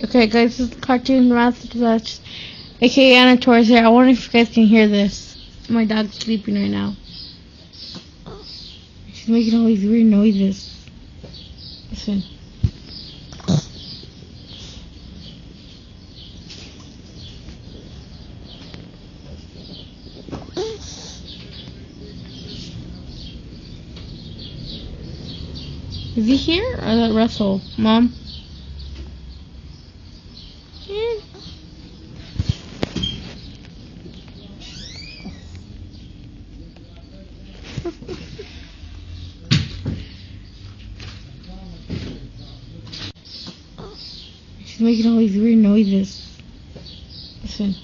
Okay, guys, this is the Cartoon Master Touch, aka Anna Torres here. I wonder if you guys can hear this. My dog's sleeping right now. She's making all these weird noises. Listen. Is he here? Or is that Russell? Mom? She's making all these weird noises. Listen.